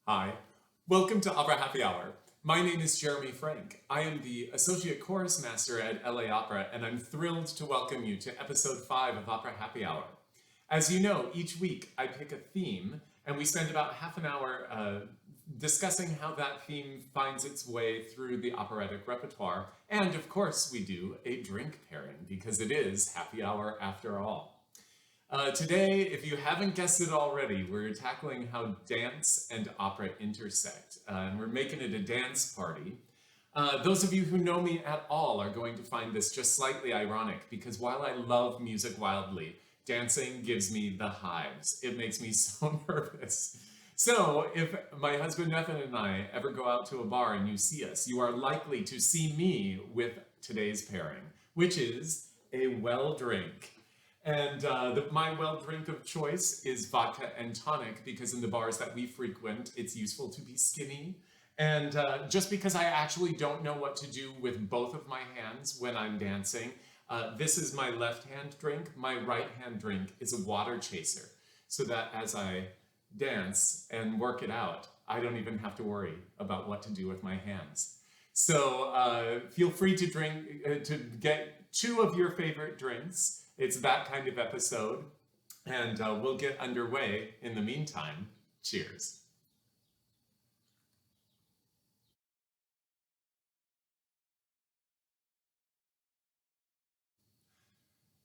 Hi, welcome to Opera Happy Hour. My name is Jeremy Frank. I am the Associate Chorus Master at LA Opera, and I'm thrilled to welcome you to episode 5 of Opera Happy Hour. As you know, each week I pick a theme, and we spend about half an hour discussing how that theme finds its way through the operatic repertoire. And of course, we do a drink pairing, because it is happy hour after all. Today, if you haven't guessed it already, we're tackling how dance and opera intersect, and we're making it a dance party. Those of you who know me at all are going to find this just slightly ironic, because while I love music wildly, dancing gives me the hives. It makes me so nervous. So, if my husband Nathan and I ever go out to a bar and you see us, you are likely to see me with today's pairing, which is a well drink. And my well drink of choice is vodka and tonic, because in the bars that we frequent, it's useful to be skinny. And just because I actually don't know what to do with both of my hands when I'm dancing, this is my left hand drink. My right hand drink is a water chaser, so that as I dance and work it out, I don't even have to worry about what to do with my hands. So feel free to get two of your favorite drinks. It's that kind of episode, and we'll get underway. In the meantime, cheers.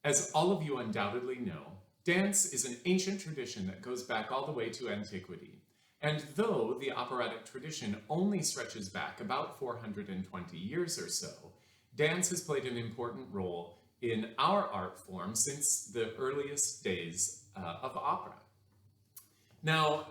As all of you undoubtedly know, dance is an ancient tradition that goes back all the way to antiquity. And though the operatic tradition only stretches back about 420 years or so, dance has played an important role in our art form since the earliest days of opera. Now,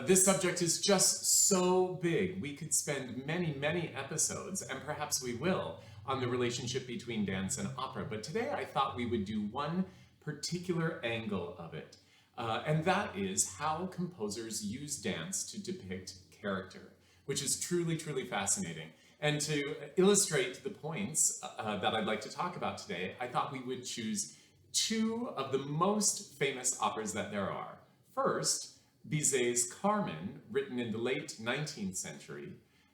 this subject is just so big. We could spend many, many episodes, and perhaps we will, on the relationship between dance and opera. But today I thought we would do one particular angle of it, and that is how composers use dance to depict character, which is truly, truly fascinating. And to illustrate the points that I'd like to talk about today, I thought we would choose two of the most famous operas that there are. First, Bizet's Carmen, written in the late 19th century.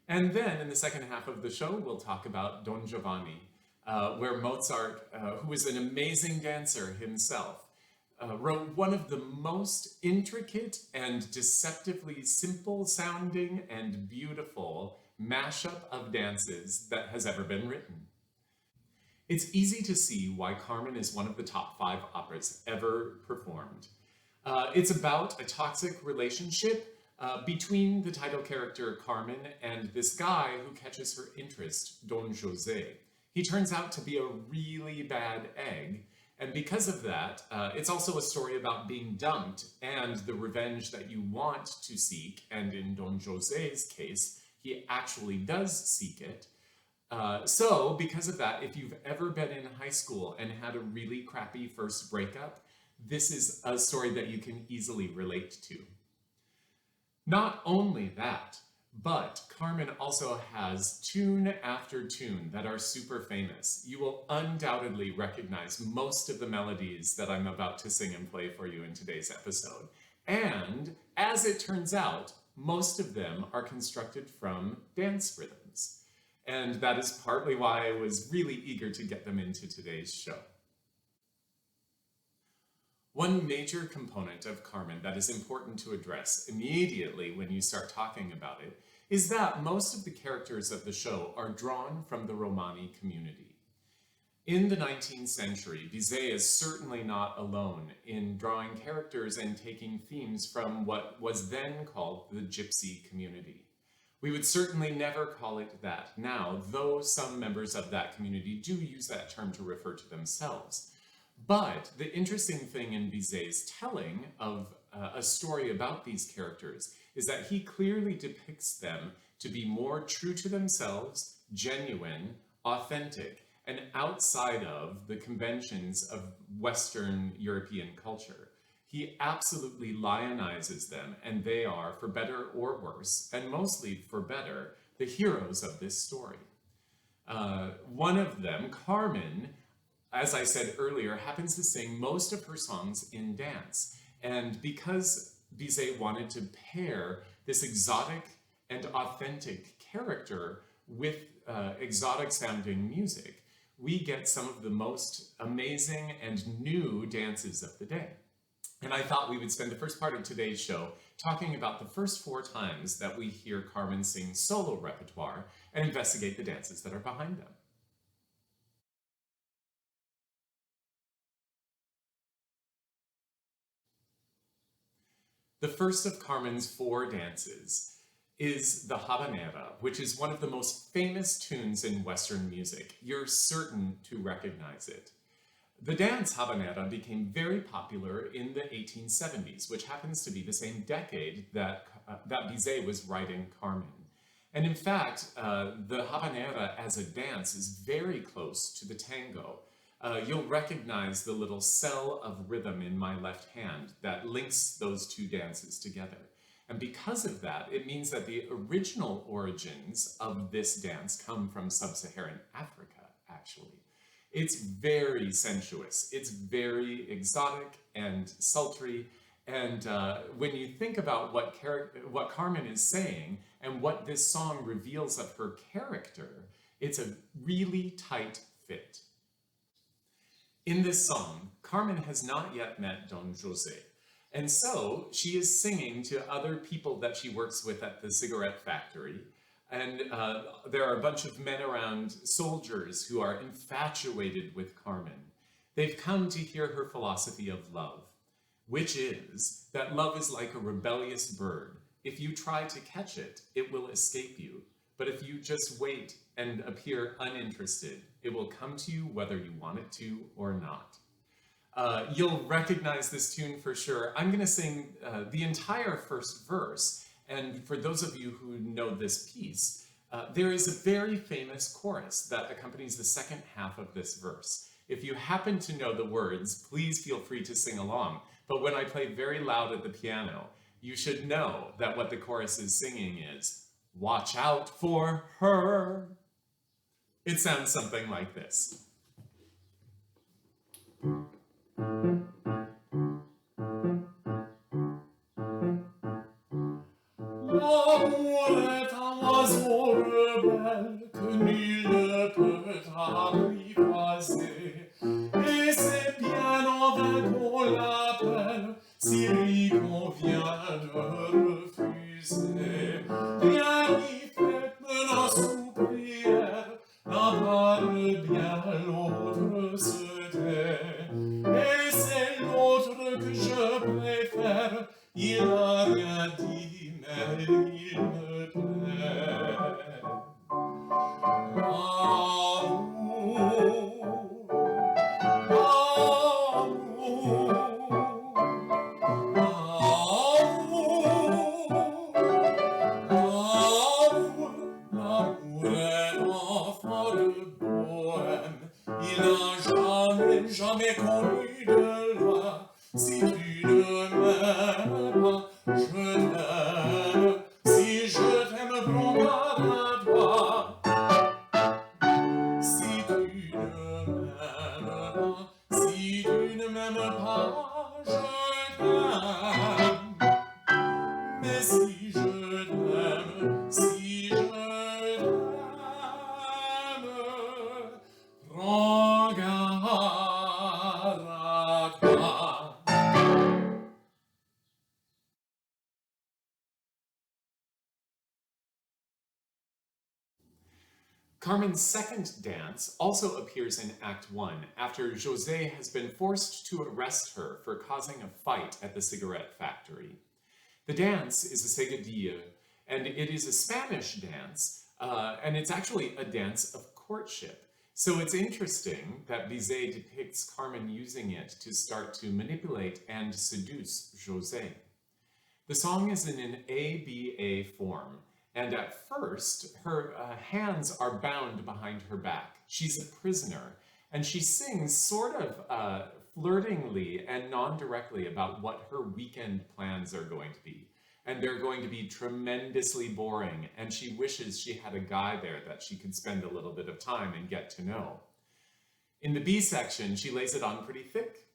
And then in the second half of the show, we'll talk about Don Giovanni, where Mozart, who was an amazing dancer himself, wrote one of the most intricate and deceptively simple sounding and beautiful mashup of dances that has ever been written. It's easy to see why Carmen is one of the top 5 operas ever performed. It's about a toxic relationship between the title character Carmen and this guy who catches her interest, Don José. He turns out to be a really bad egg, and because of that, it's also a story about being dumped and the revenge that you want to seek, and in Don José's case, he actually does seek it. So, because of that, if you've ever been in high school and had a really crappy first breakup, this is a story that you can easily relate to. Not only that, but Carmen also has tune after tune that are super famous. You will undoubtedly recognize most of the melodies that I'm about to sing and play for you in today's episode. And as it turns out, most of them are constructed from dance rhythms. And that is partly why I was really eager to get them into today's show. One major component of Carmen that is important to address immediately when you start talking about it is that most of the characters of the show are drawn from the Romani community. In the 19th century, Bizet is certainly not alone in drawing characters and taking themes from what was then called the Gypsy community. We would certainly never call it that now, though some members of that community do use that term to refer to themselves. But the interesting thing in Bizet's telling of a story about these characters is that he clearly depicts them to be more true to themselves, genuine, authentic, and outside of the conventions of Western European culture. He absolutely lionizes them, and they are, for better or worse, and mostly for better, the heroes of this story. One of them, Carmen, as I said earlier, happens to sing most of her songs in dance. And because Bizet wanted to pair this exotic and authentic character with exotic sounding music, we get some of the most amazing and new dances of the day. And I thought we would spend the first part of today's show talking about the first 4 times that we hear Carmen sing solo repertoire and investigate the dances that are behind them. The first of Carmen's 4 dances is the habanera, which is one of the most famous tunes in Western music. You're certain to recognize it. The dance habanera became very popular in the 1870s, which happens to be the same decade that Bizet was writing Carmen. And in fact, the habanera as a dance is very close to the tango. You'll recognize the little cell of rhythm in my left hand that links those 2 dances together. And because of that, it means that the original origins of this dance come from sub-Saharan Africa, actually. It's very sensuous, it's very exotic and sultry, and when you think about what Carmen is saying and what this song reveals of her character, it's a really tight fit. In this song, Carmen has not yet met Don José, and so she is singing to other people that she works with at the cigarette factory. And there are a bunch of men around, soldiers, who are infatuated with Carmen. They've come to hear her philosophy of love, which is that love is like a rebellious bird. If you try to catch it, it will escape you. But if you just wait and appear uninterested, it will come to you whether you want it to or not. You'll recognize this tune for sure. I'm going to sing the entire first verse. And for those of you who know this piece, there is a very famous chorus that accompanies the second half of this verse. If you happen to know the words, please feel free to sing along. But when I play very loud at the piano, you should know that what the chorus is singing is, "Watch out for her." It sounds something like this. L'amour est un oiseau rebelle que nul ne peut apprivoiser, et c'est bien en vain qu'on l'appelle s'il lui convient de refuser. Bien y fait, menace ou prière, l'un parle bien, l'autre se tait, et c'est l'autre que je préfère, il n'a rien dit, mais il me plaît. L'amour est enfant de bohème, il n'a jamais connu de loi. Si tu ne m'aimes pas, je t'aime. Si je t'aime, prends garde à toi. Si tu ne m'aimes pas, si tu ne m'aimes pas, je t'aime. Mais si je t'aime, si je t'aime, prends garde à toi. Carmen's second dance also appears in Act 1 after José has been forced to arrest her for causing a fight at the cigarette factory. The dance is a seguidilla, and it is a Spanish dance, and it's actually a dance of courtship. So it's interesting that Bizet depicts Carmen using it to start to manipulate and seduce José. The song is in an ABA form, and at first, her hands are bound behind her back. She's a prisoner, and she sings sort of flirtingly and non-directly about what her weekend plans are going to be. And they're going to be tremendously boring, and she wishes she had a guy there that she could spend a little bit of time and get to know. In the B section, she lays it on pretty thick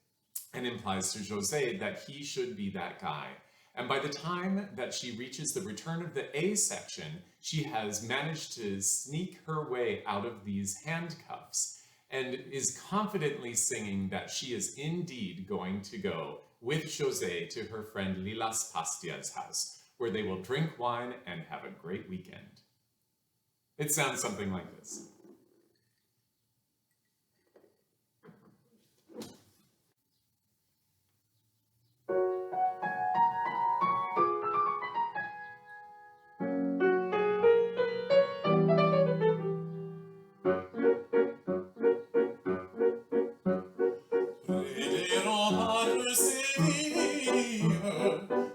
and implies to José that he should be that guy. And by the time that she reaches the return of the A section, she has managed to sneak her way out of these handcuffs and is confidently singing that she is indeed going to go with José to her friend Lilas Pastia's house, where they will drink wine and have a great weekend. It sounds something like this.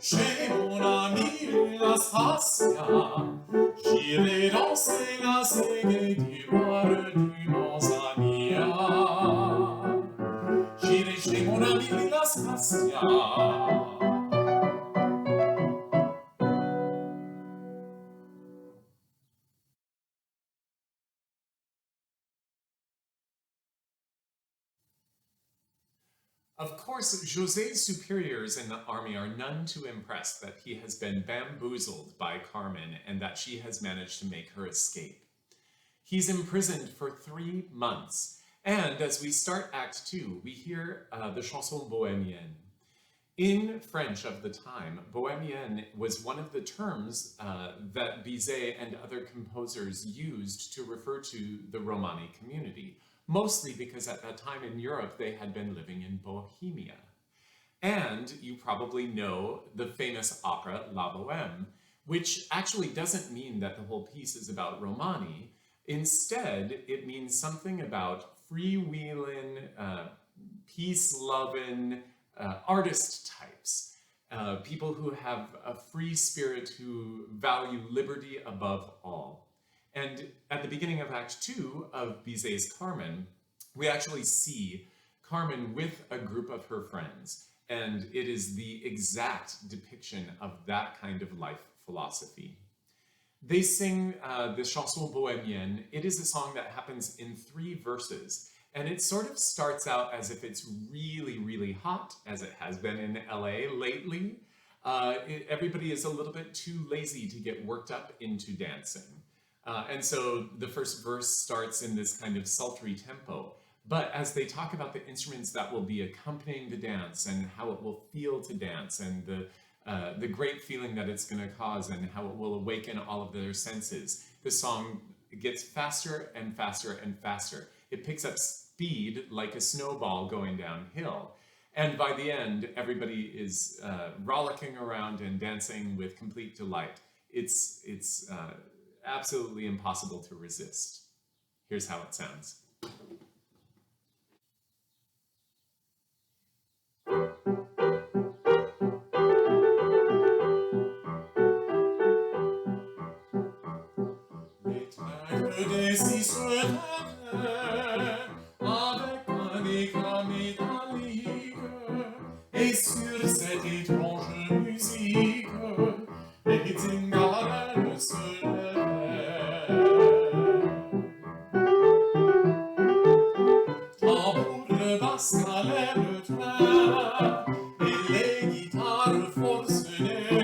Chez mon ami Las Passia, j'irai danser la ségue du bar du Manzanilla. J'irai chez mon ami Las Passia. Of course, José's superiors in the army are none too impressed that he has been bamboozled by Carmen and that she has managed to make her escape. He's imprisoned for 3 months, and as we start Act 2, we hear the chanson bohémienne. In French of the time, bohémienne was one of the terms that Bizet and other composers used to refer to the Romani community, mostly because at that time in Europe they had been living in Bohemia. And you probably know the famous opera La Bohème, which actually doesn't mean that the whole piece is about Romani. Instead, it means something about freewheeling, peace-loving artist types, people who have a free spirit, who value liberty above all. And at the beginning of Act 2 of Bizet's Carmen, we actually see Carmen with a group of her friends, and it is the exact depiction of that kind of life philosophy. They sing the chanson bohémienne. It is a song that happens in 3 verses, and it sort of starts out as if it's really, really hot, as it has been in LA lately. Everybody is a little bit too lazy to get worked up into dancing. And so the first verse starts in this kind of sultry tempo. But as they talk about the instruments that will be accompanying the dance and how it will feel to dance and the great feeling that it's going to cause and how it will awaken all of their senses, the song gets faster and faster and faster. It picks up speed like a snowball going downhill. And by the end, everybody is rollicking around and dancing with complete delight. It's absolutely impossible to resist. Here's how it sounds. Des six sur terre, avec un éclat métallique, et sur cette étrange musique, les tingales se lèvent. Tambour de basse galère le train, et les guitares forcenées,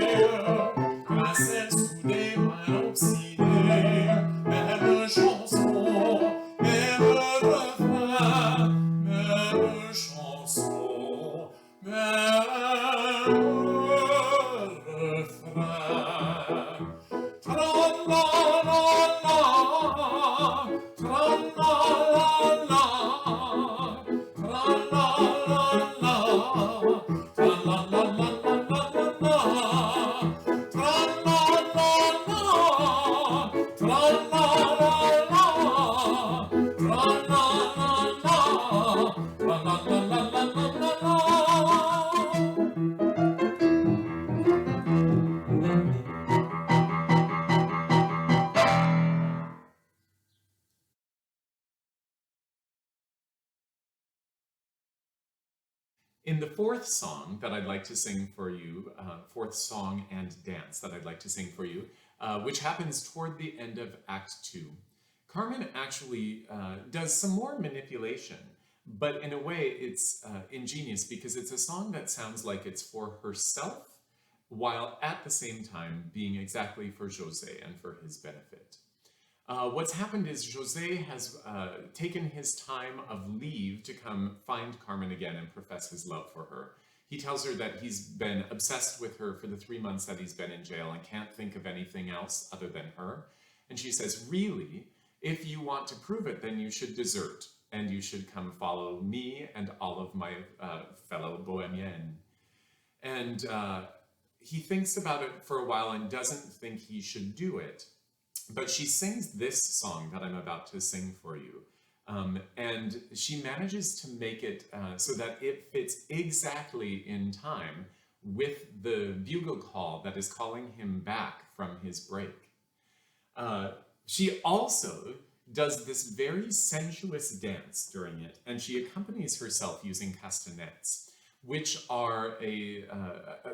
grincent sous des mains obstinées. Même chanson, même refrain, même chanson, même refrain. Tra-la-la-la, tra-la-la-la, tra-la-la-la, tra-la-la-la-la-la-la, In the 4th song that I'd like to sing for you, 4th song and dance that I'd like to sing for you, which happens toward the end of Act 2, Carmen actually does some more manipulation, but in a way it's ingenious because it's a song that sounds like it's for herself, while at the same time being exactly for José and for his benefit. What's happened is José has taken his time of leave to come find Carmen again and profess his love for her. He tells her that he's been obsessed with her for the 3 months that he's been in jail and can't think of anything else other than her. And she says, really, if you want to prove it, then you should desert and you should come follow me and all of my fellow Bohemians. And he thinks about it for a while and doesn't think he should do it. But she sings this song that I'm about to sing for you. And she manages to make it so that it fits exactly in time with the bugle call that is calling him back from his break. She also does this very sensuous dance during it, and she accompanies herself using castanets, which are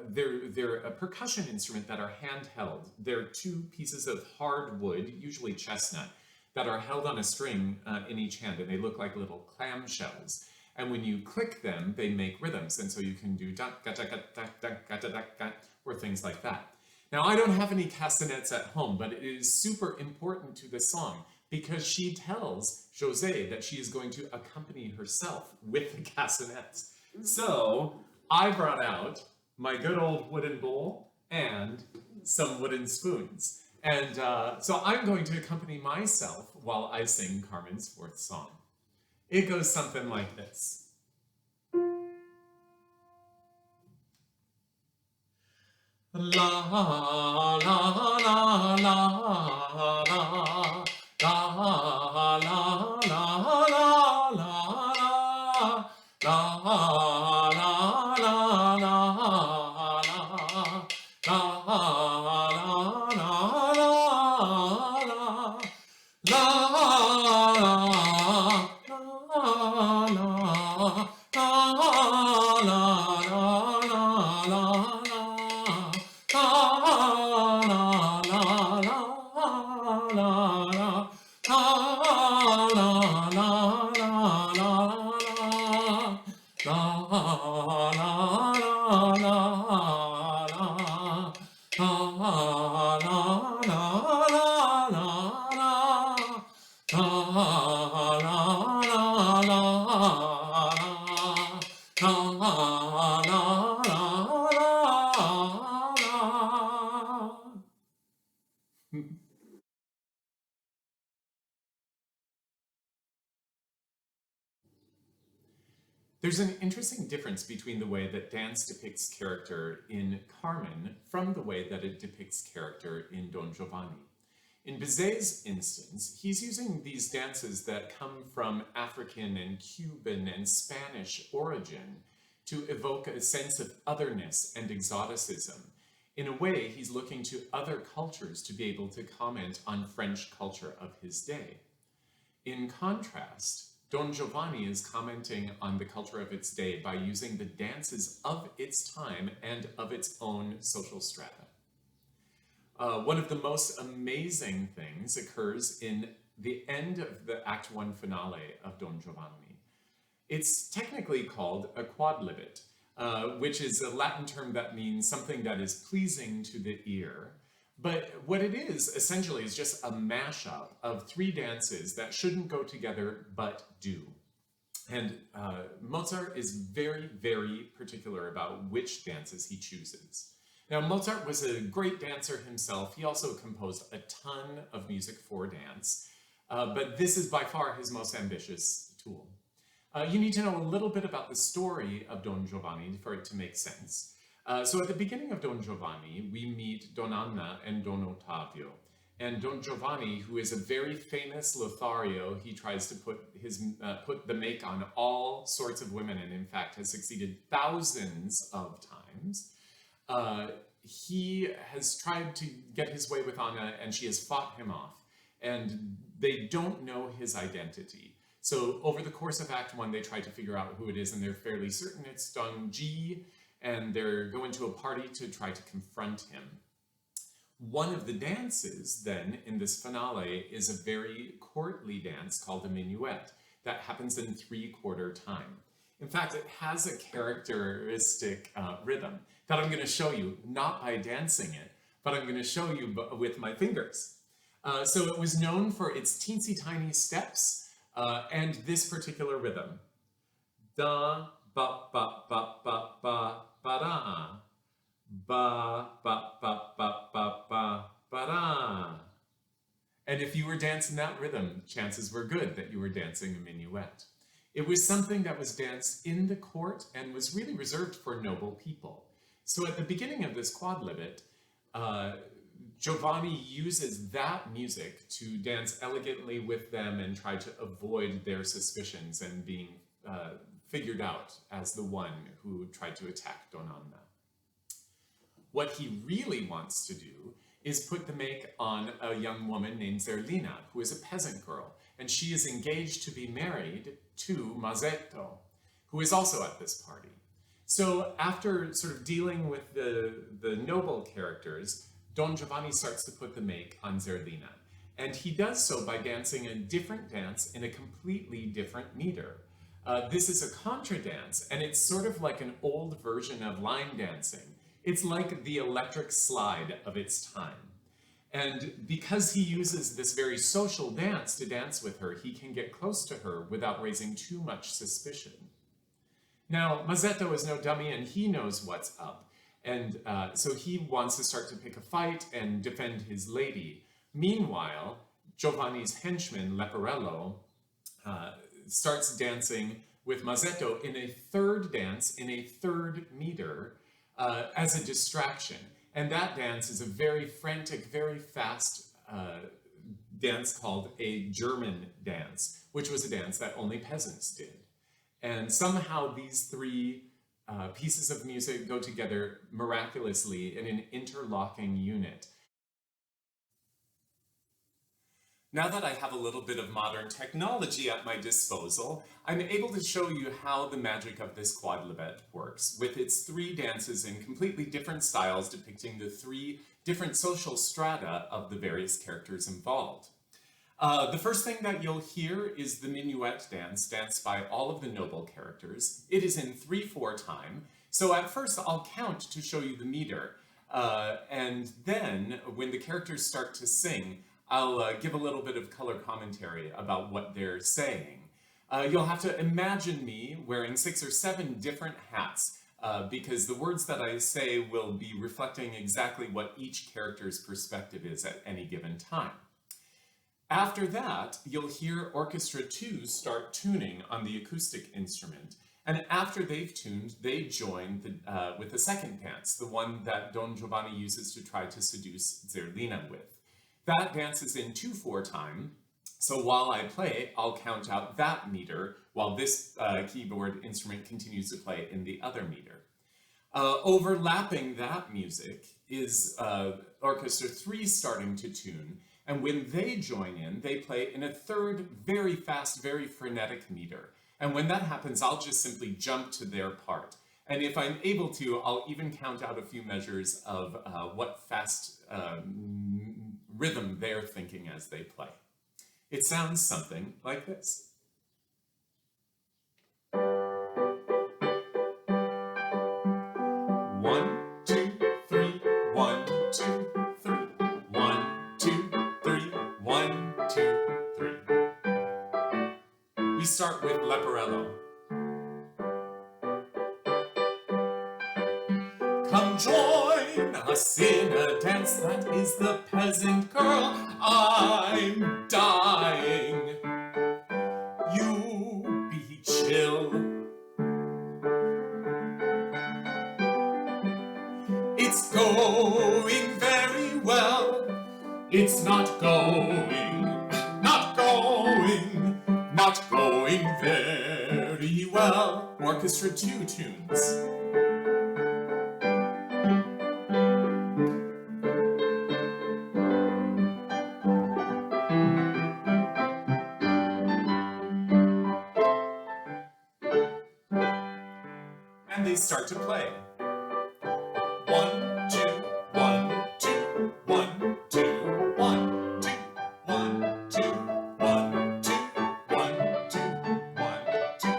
they're a percussion instrument that are handheld. They're 2 pieces of hard wood, usually chestnut, that are held on a string in each hand, and they look like little clamshells. And when you click them, they make rhythms, and so you can do da ga da ga da da ga da da ga, or things like that. Now, I don't have any castanets at home, but it is super important to the song because she tells José that she is going to accompany herself with the castanets. So I brought out my good old wooden bowl and some wooden spoons. And so I'm going to accompany myself while I sing Carmen's 4th song. It goes something like this. La la la la la la la la la la There's an interesting difference between the way that dance depicts character in Carmen from the way that it depicts character in Don Giovanni. In Bizet's instance, he's using these dances that come from African and Cuban and Spanish origin to evoke a sense of otherness and exoticism. In a way, he's looking to other cultures to be able to comment on French culture of his day. In contrast, Don Giovanni is commenting on the culture of its day by using the dances of its time and of its own social strata. One of the most amazing things occurs in the end of the Act 1 finale of Don Giovanni. It's technically called a quodlibet, which is a Latin term that means something that is pleasing to the ear. But what it is, essentially, is just a mashup of 3 dances that shouldn't go together, but do. And Mozart is very, very particular about which dances he chooses. Now, Mozart was a great dancer himself. He also composed a ton of music for dance, but this is by far his most ambitious tool. You need to know a little bit about the story of Don Giovanni for it to make sense. So at the beginning of Don Giovanni, we meet Don Anna and Don Ottavio. And Don Giovanni, who is a very famous Lothario, he tries to put the make on all sorts of women, and in fact has succeeded thousands of times. He has tried to get his way with Anna, and she has fought him off. And they don't know his identity. So over the course of Act 1, they try to figure out who it is, and they're fairly certain it's Don G, and they're going to a party to try to confront him. One of the dances, then, in this finale is a very courtly dance called a minuet that happens in 3/4 time. In fact, it has a characteristic rhythm that I'm going to show you, not by dancing it, but I'm going to show you with my fingers. So it was known for its teensy tiny steps and this particular rhythm. Da, ba, ba, ba, ba, ba, ba, da. Ba, ba, ba, ba, ba, ba, ba, da. And if you were dancing that rhythm, chances were good that you were dancing a minuet. It was something that was danced in the court and was really reserved for noble people. So at the beginning of this quadlibet, Giovanni uses that music to dance elegantly with them and try to avoid their suspicions and being figured out as the one who tried to attack Donna. What he really wants to do is put the make on a young woman named Zerlina, who is a peasant girl, and she is engaged to be married to Mazzetto, who is also at this party. So after sort of dealing with the noble characters, Don Giovanni starts to put the make on Zerlina, and he does so by dancing a different dance in a completely different meter. This is a contra dance, and it's sort of like an old version of line dancing. It's like the electric slide of its time. And because he uses this very social dance to dance with her, he can get close to her without raising too much suspicion. Now, Mazzetto is no dummy and he knows what's up. And so he wants to start to pick a fight and defend his lady. Meanwhile, Giovanni's henchman, Leporello, starts dancing with Mazzetto in a third dance, in a third meter, as a distraction. And that dance is a very frantic, very fast dance called a German dance, which was a dance that only peasants did. And somehow these three pieces of music go together miraculously in an interlocking unit. Now that I have a little bit of modern technology at my disposal, I'm able to show you how the magic of this quadlibet works, with its three dances in completely different styles depicting the three different social strata of the various characters involved. The first thing that you'll hear is the minuet dance, danced by all of the noble characters. It is in 3/4 time, so at first I'll count to show you the meter, and then when the characters start to sing, I'll give a little bit of color commentary about what they're saying. You'll have to imagine me wearing 6 or 7 different hats, because the words that I say will be reflecting exactly what each character's perspective is at any given time. After that, you'll hear Orchestra 2 start tuning on the acoustic instrument, and after they've tuned, they join with the second dance, the one that Don Giovanni uses to try to seduce Zerlina with. That dance is in 2/4 time, so while I play, I'll count out that meter, while this keyboard instrument continues to play in the other meter. Overlapping that music is Orchestra 3 starting to tune, and when they join in, they play in a third, very fast, very frenetic meter. And when that happens, I'll just simply jump to their part. And if I'm able to, I'll even count out a few measures of what fast rhythm they're thinking as they play. It sounds something like this. 1, 2, 3, 1, 2, 3. 1, 2, 3, 1, 2, 3. We start with Leporello. Come join us in a dance that is the peasant girl. I'm dying. You be chill. It's going very well. It's not going very well. Orchestra 2 tunes. And they start to play. 1, 2, 1, 2, 1, 2, 1, 2, 1, 2, 1, 2, 1, 2, 1, 2.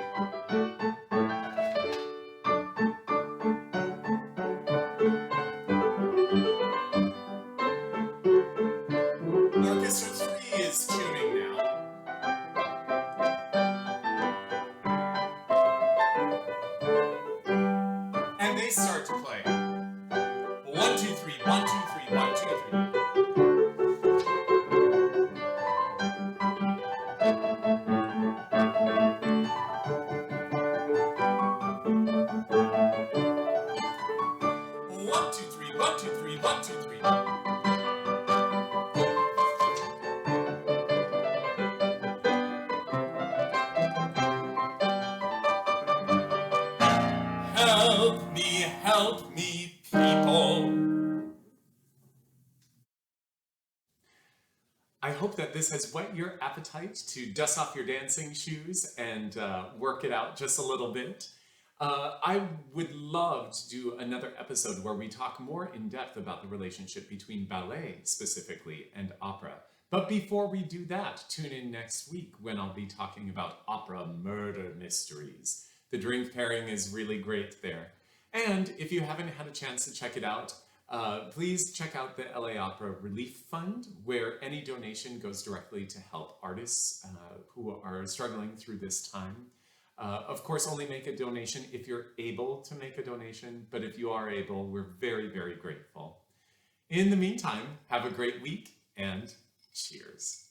they start to play. 1, 2, 3, 1, 2, 3, 1, 2, 3. One, two, three, 1, 2, 3, 1, 2, 3. Help me, people. I hope that this has whet your appetite to dust off your dancing shoes and work it out just a little bit. I would love to do another episode where we talk more in depth about the relationship between ballet specifically and opera. But before we do that, tune in next week when I'll be talking about opera murder mysteries. The drink pairing is really great there. And if you haven't had a chance to check it out, please check out the LA Opera Relief Fund, where any donation goes directly to help artists who are struggling through this time. Of course, only make a donation if you're able to make a donation, but if you are able, we're very, very grateful. In the meantime, have a great week and cheers.